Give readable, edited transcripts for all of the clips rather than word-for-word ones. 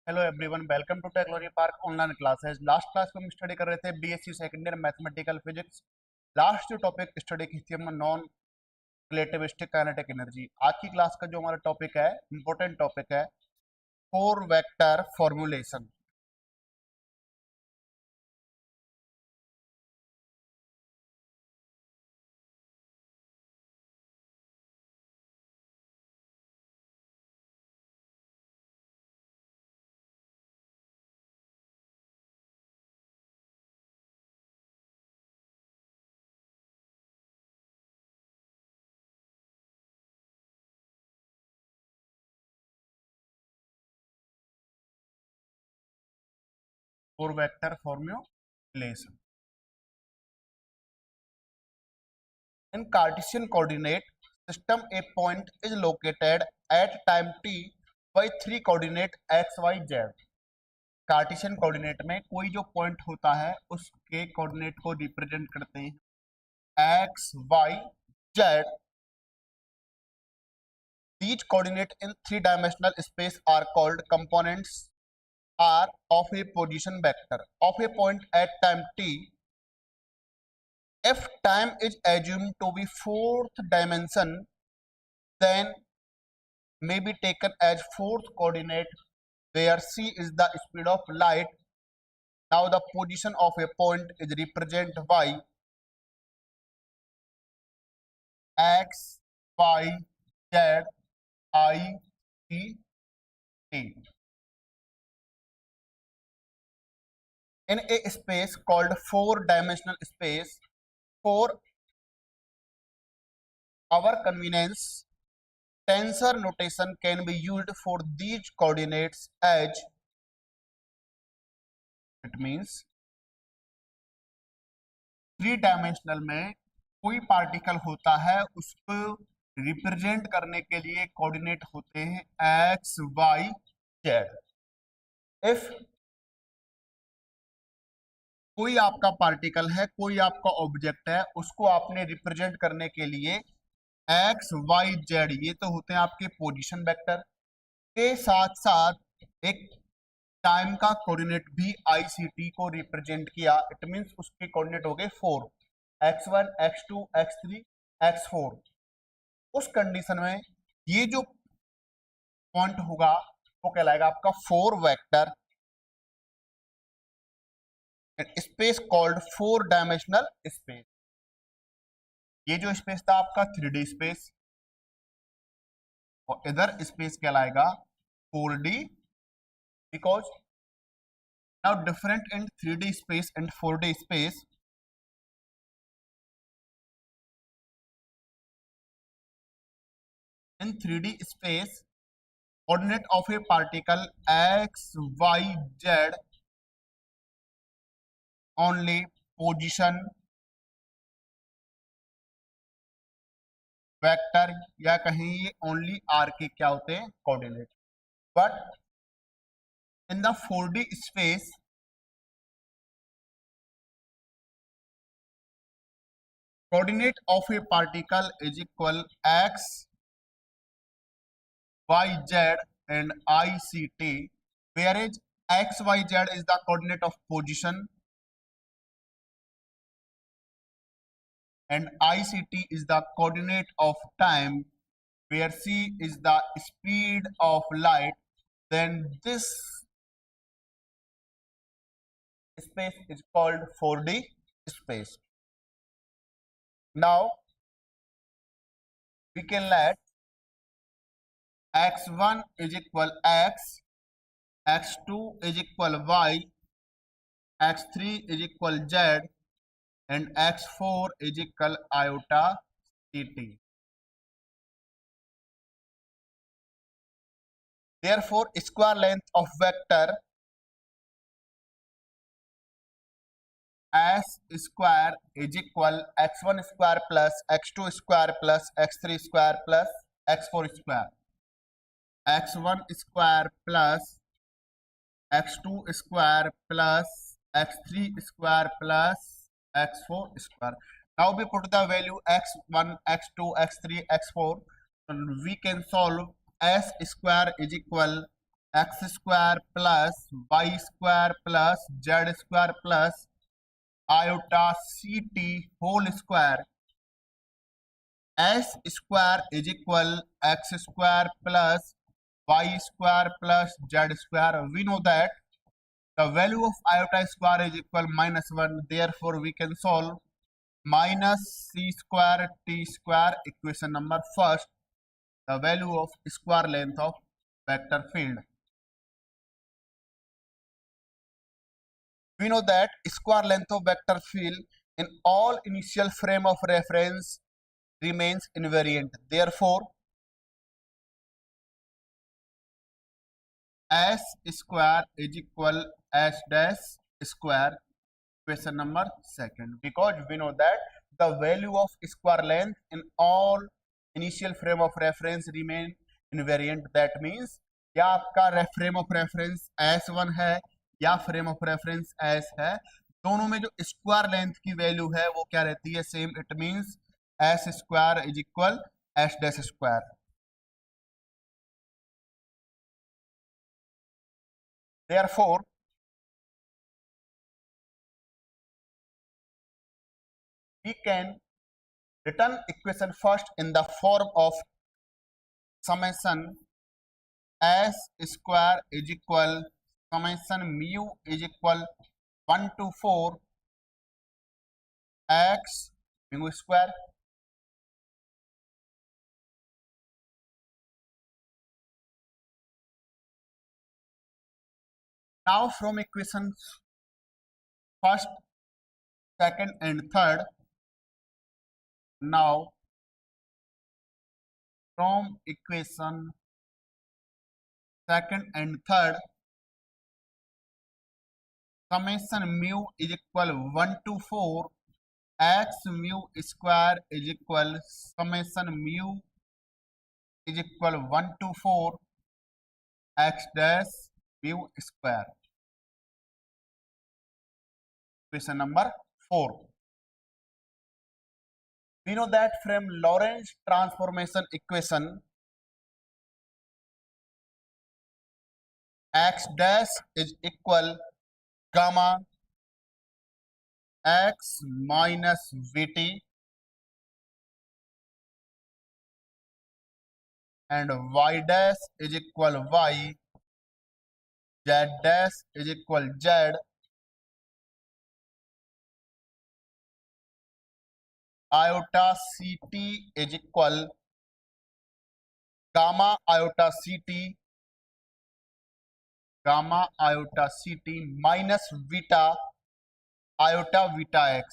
Hello everyone, welcome to technology park online classes. Last class में हम study कर रहे थे BSc second year mathematical physics. Last जो टॉपिक स्टडी की थी हम नॉन रिलेटिविस्टिक काइनेटिक एनर्जी। आज की क्लास का जो हमारा टॉपिक है, इंपॉर्टेंट टॉपिक है, four vector formulation. Four vector formulation in Cartesian coordinate system a point is located at time t by three coordinate x y z. Cartesian coordinate में कोई जो पॉइंट होता है उसके कोऑर्डिनेट को रिप्रेजेंट करते हैं x y z. These coordinates in three-dimensional space are called components are of a position vector of a point at time t. If time is assumed to be fourth dimension, then may be taken as fourth coordinate where c is the speed of light. Now the position of a point is represented by x, y, z, I, C, T. In a space called four-dimensional space, for our convenience, tensor notation can be used for these coordinates as it means three dimensional में कोई particle होता है उसको represent करने के लिए coordinate होते हैं एक्स वाई जेड। इफ कोई आपका पार्टिकल है, कोई आपका ऑब्जेक्ट है, उसको आपने रिप्रेजेंट करने के लिए एक्स वाई जेड, ये तो होते हैं आपके पोजीशन वेक्टर के साथ साथ एक टाइम का कोऑर्डिनेट भी आईसीटी को रिप्रेजेंट किया। इट मींस उसके कोऑर्डिनेट हो गए four, x1 x2 x3 x4। उस कंडीशन में ये जो पॉइंट होगा वो कहलाएगा आपका four vector space called four dimensional space. ये जो स्पेस था आपका 3D स्पेस और इधर स्पेस कहलाएगा 4D, because now different in 3D space and 4D space. In 3D space, coordinate of a particle x, y, z only position vector या कहीं ये ओनली आर के क्या होते हैं coordinate. But in the 4D space coordinate of a particle is equal x, y, z and I, C, T, whereas x, y, z is the coordinate of position and ICT is the coordinate of time, where c is the speed of light. Then this space is called 4D space. Now we can let x1 is equal x, x2 is equal y, x3 is equal z and x4 is equal iota ct. Therefore, square length of vector s square is equal x1 square plus x2 square plus x3 square plus x4 square. x1 square plus x2 square plus x3 square plus x4 square. Now we put the value x1, x2, x3, x4 and we can solve s square is equal x square plus y square plus z square plus iota c t whole square s square is equal x square plus y square plus z square. We know that the value of iota square is equal -1. Therefore, we can solve minus c square t square equation number first, the value of square length of vector field. We know that square length of vector field in all initial frame of reference remains invariant. Therefore, s square is equal s dash square. Question number second, because we know that the value of square length in all initial frame of reference remain invariant. That means या आपका frame of reference S1 है या frame of reference S है, दोनों में जो square length की value है वो क्या रहती है, same. It means S square is equal S dash square. Therefore, we can written equation first in the form of summation s square is equal summation mu is equal 1 to 4 x mu square. Now from equation first, second and third, now from equation second and third, summation mu is equal 1 to 4 x mu square is equal summation mu is equal 1 to 4 x dash mu square. Question number 4. We know that from Lorentz transformation equation, x dash is equal gamma x minus vt and y dash is equal y, z dash is equal z, iota ct is equal gamma iota ct minus beta iota beta x.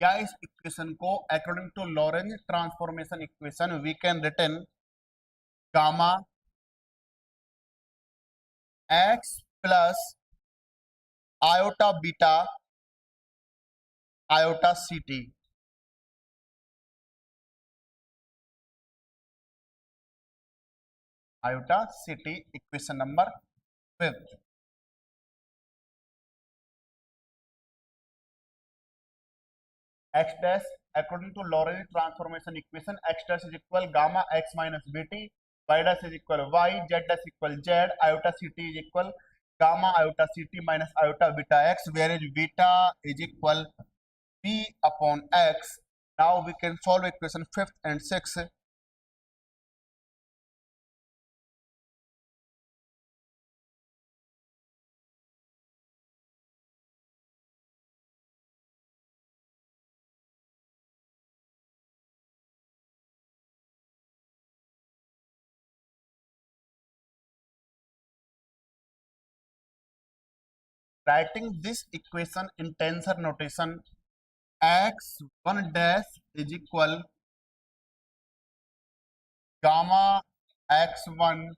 क्या इस equation को according to Lorentz transformation equation we can written gamma x plus iota beta iota ct. Iota ct equation number 5. x dash according to Lorentz transformation equation, x dash is equal gamma x minus bt, y dash is equal y, z dash equal z, iota ct is equal gamma iota ct minus iota beta x, whereas beta is equal b upon x. Now we can solve equation 5th and 6th. Writing this equation in tensor notation, x1 dash is equal gamma x1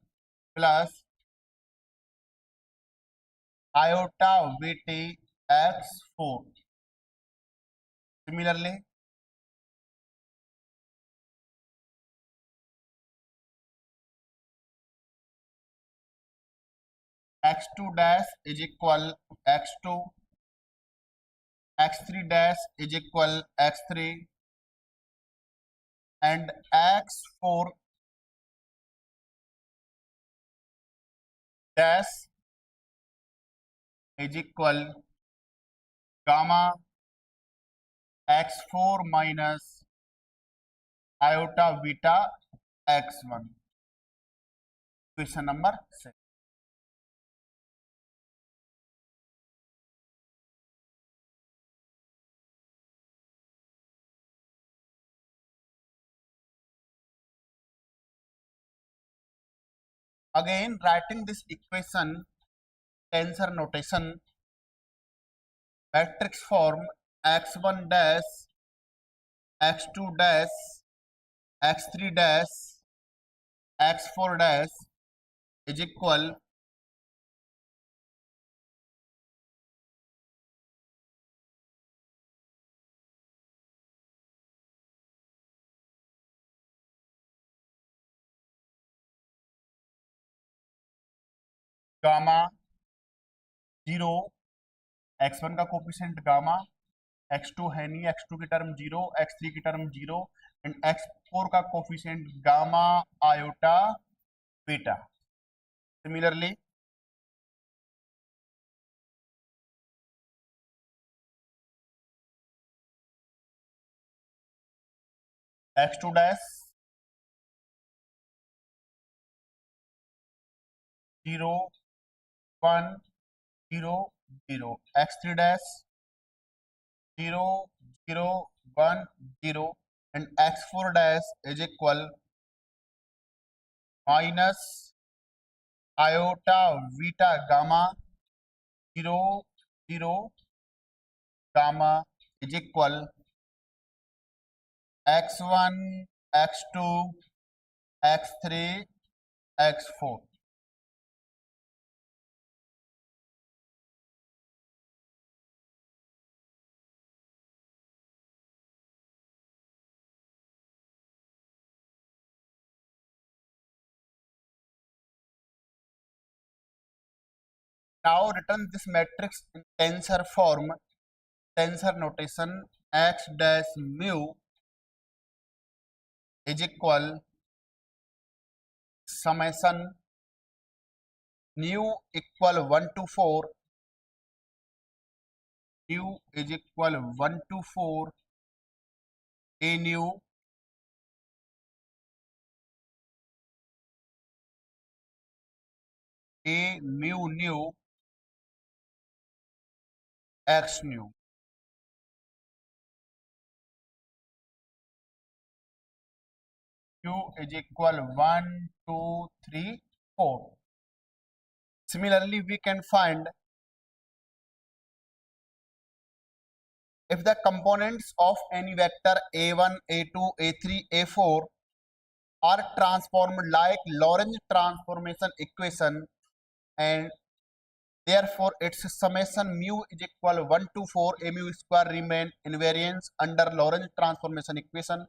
plus iota vt x4. Similarly, x2 dash is equal x2 x3 dash is equal x3 and x4 dash is equal gamma x4 minus iota beta x1. Question number 6. Again, writing this equation, tensor notation, matrix form x1 dash, x2 dash, x3 dash, x4 dash is equal gamma 0, x1 का coefficient gamma, x2 है नहीं, x2 की term 0, x3 की term 0 and x4 का coefficient gamma iota beta. Similarly, x2 dash 0 1 0 0, x3 dash 0 0 1 0 and x4 dash is equal minus iota beta gamma 0 0 gamma is equal x1 x2 x3 x4. Now return this matrix in tensor form, tensor notation x dash mu is equal summation nu equal 1 to 4, nu is equal 1 to 4 a nu a mu nu x nu. Nu is equal 1 2 3 4. Similarly, we can find if the components of any vector a1 a2 a3 a4 are transformed like Lorentz transformation equation, and therefore its summation mu is equal 1 to 4 a mu square remain invariance under Lorentz transformation equation,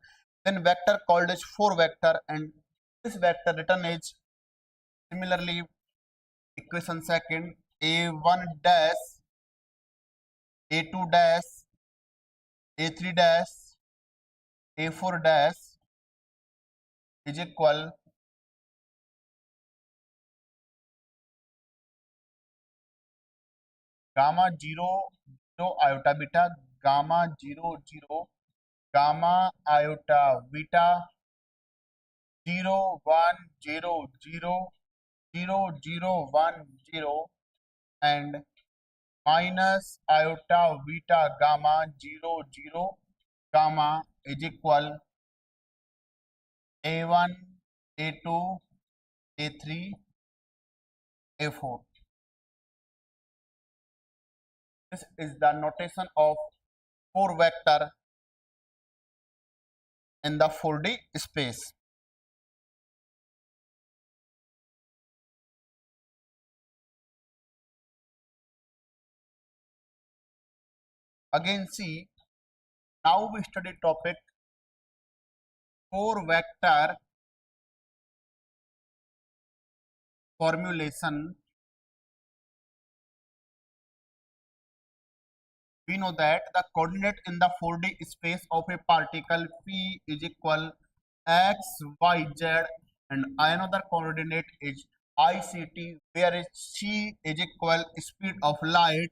then vector called as 4 vector, and this vector written is similarly equation second a1 dash a2 dash a3 dash a4 dash is equal gamma 0 0 iota beta gamma 0 0 gamma iota beta 0 1 0 0 0 0 1 0 and minus iota beta gamma 0 0 gamma is equal a1 a2 a3 a4. This is the notation of 4 vector in the 4D space. Again, see, now we study topic 4 vector formulation we know that the coordinate in the 4D space of a particle P is equal x, y, z, and another coordinate is ICT, where is c is equal speed of light,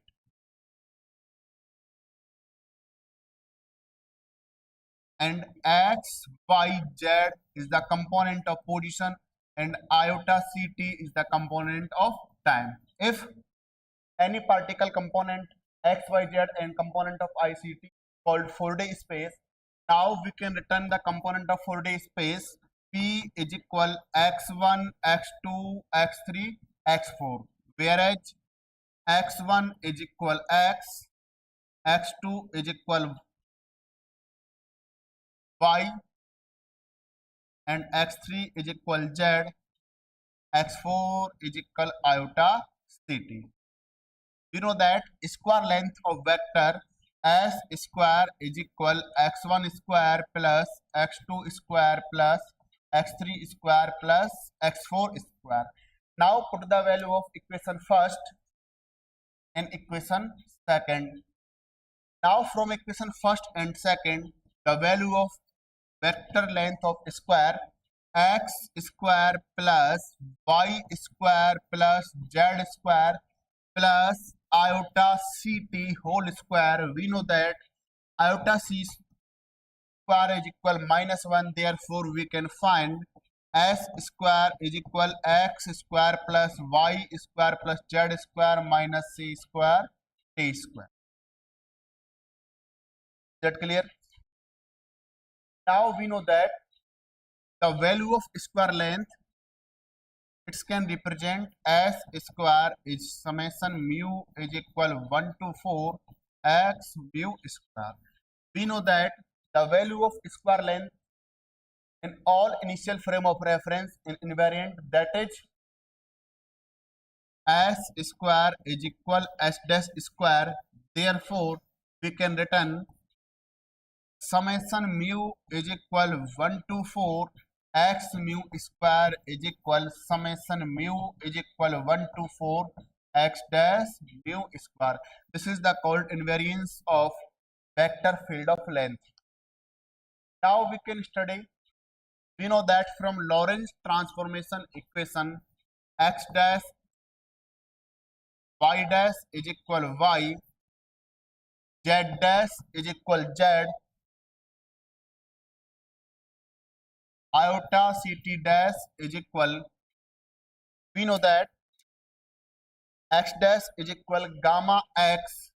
and x, y, z is the component of position, and iota ct is the component of time. If any particle component x, y, z and component of ICT called 4D space, now we can return the component of 4D space P is equal x1, x2, x3, x4, whereas x1 is equal x, x2 is equal y, and x3 is equal z, x4 is equal iota ct. We know that square length of vector s square is equal x1 square plus x2 square plus x3 square plus x4 square. Now put the value of equation first and equation second. Now from equation first and second, the value of vector length of square x square plus y square plus z square plus iota ct whole square. We know that iota c square is equal -1, therefore we can find s square is equal x square plus y square plus z square minus c square t square. Is that clear? Now we know that the value of square length, it can represent s square is summation mu is equal 1 to 4 x mu square. We know that the value of square length in all initial frame of reference in invariant, that is s square is equal s dash square. Therefore, we can return summation mu is equal 1 to 4 x mu square is equal summation mu is equal 1 to 4 x dash mu square. This is the called invariance of vector field of length. Now we can study. We know that from Lorentz transformation equation, x dash y dash is equal y, z dash is equal z, iota ct dash is equal, we know that x dash is equal gamma x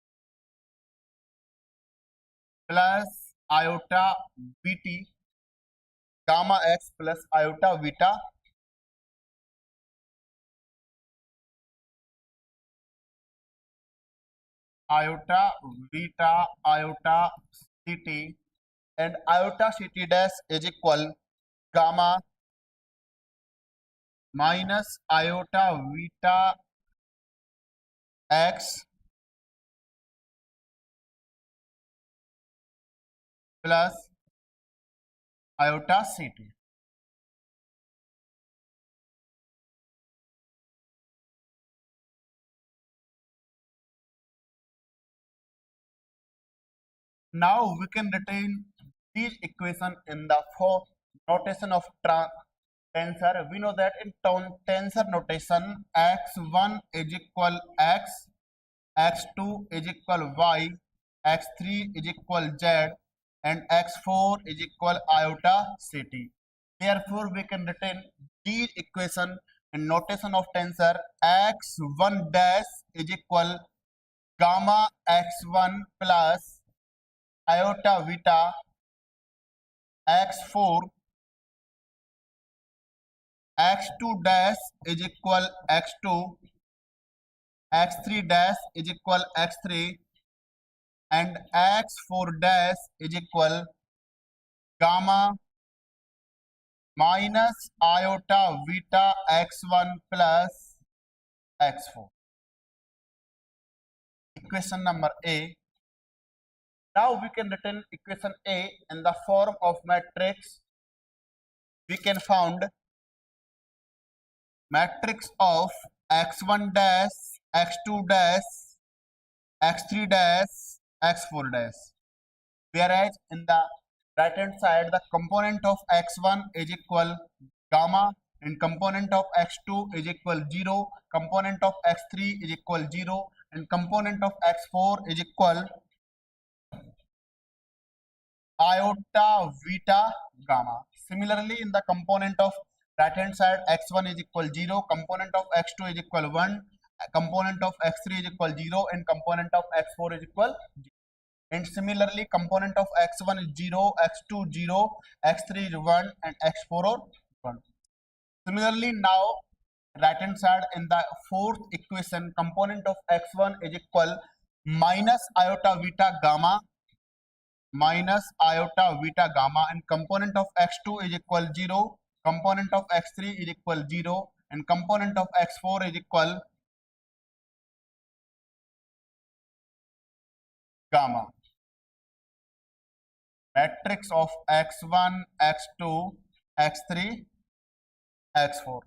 plus iota vt, gamma x plus iota vita, iota vita, iota ct, and iota ct dash is equal gamma minus iota vita x plus iota ct. Now we can retain these equation in the notation of tensor. We know that in tensor notation, x1 is equal x, x2 is equal y, x3 is equal z, and x4 is equal iota ct. Therefore, we can retain these equation in notation of tensor. X1 dash is equal gamma x1 plus iota vita x4, x2 dash is equal x2, x3 dash is equal x3, and x4 dash is equal gamma minus iota vita x1 plus x4. Equation number A. Now we can return equation A in the form of matrix. We can found matrix of x1 dash, x2 dash, x3 dash, x4 dash. Whereas in the right hand side, the component of x1 is equal gamma, and component of x2 is equal 0, component of x3 is equal 0, and component of x4 is equal iota beta gamma. Similarly, in the component of right hand side, x1 is equal 0, component of x2 is equal 1, component of x3 is equal 0, and component of x4 is equal 0. And similarly, component of x1 is 0, x2 0, x3 is 1, and x4 is 1. Similarly, now right hand side, in the fourth equation, component of x1 is equal minus iota beta gamma, and component of x2 is equal 0, component of x3 is equal 0, and component of x4 is equal gamma. Matrix of x1, x2, x3, x4.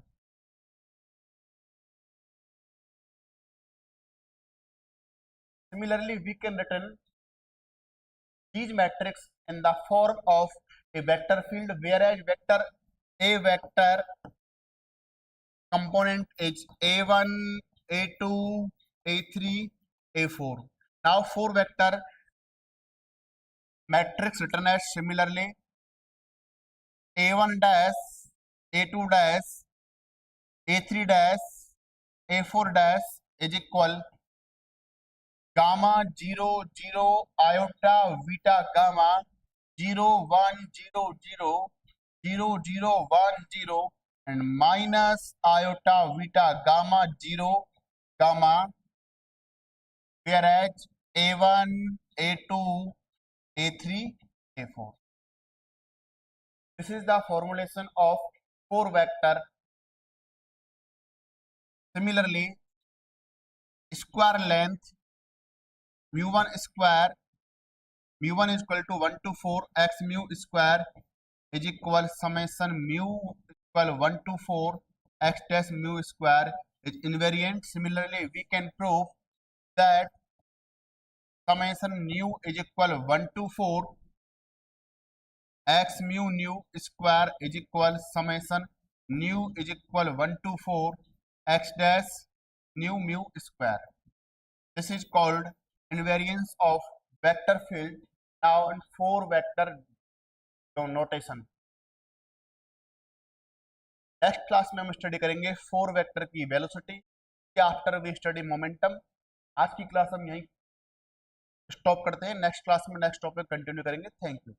Similarly, we can written these matrix in the form of a vector field, whereas vector A vector component is A1, A2, A3, A4. Now, 4 vector matrix written as similarly A1 dash, A2 dash, A3 dash, A4 dash is equal gamma 0 0 iota beta gamma 0 1 0 0 0 0 1 0 and minus iota beta gamma 0 gamma, whereas A1, A2, A3, A4. This is the formulation of 4 vector. Similarly, square length mu1 square, mu1 is equal to 1 to 4 x mu square is equal summation mu equal 1 to 4 x dash mu square is invariant. Similarly, we can prove that summation nu is equal 1 to 4 x mu nu square is equal summation nu is equal 1 to 4 x dash nu mu square. This is called invariance of vector field. Now in 4 vector notation. Next class में हम study करेंगे 4 vector की velocity, after we study momentum. आज की class हम यहीं stop करते हैं. नेक्स्ट क्लास में नेक्स्ट टॉपिक कंटिन्यू करेंगे. Thank you.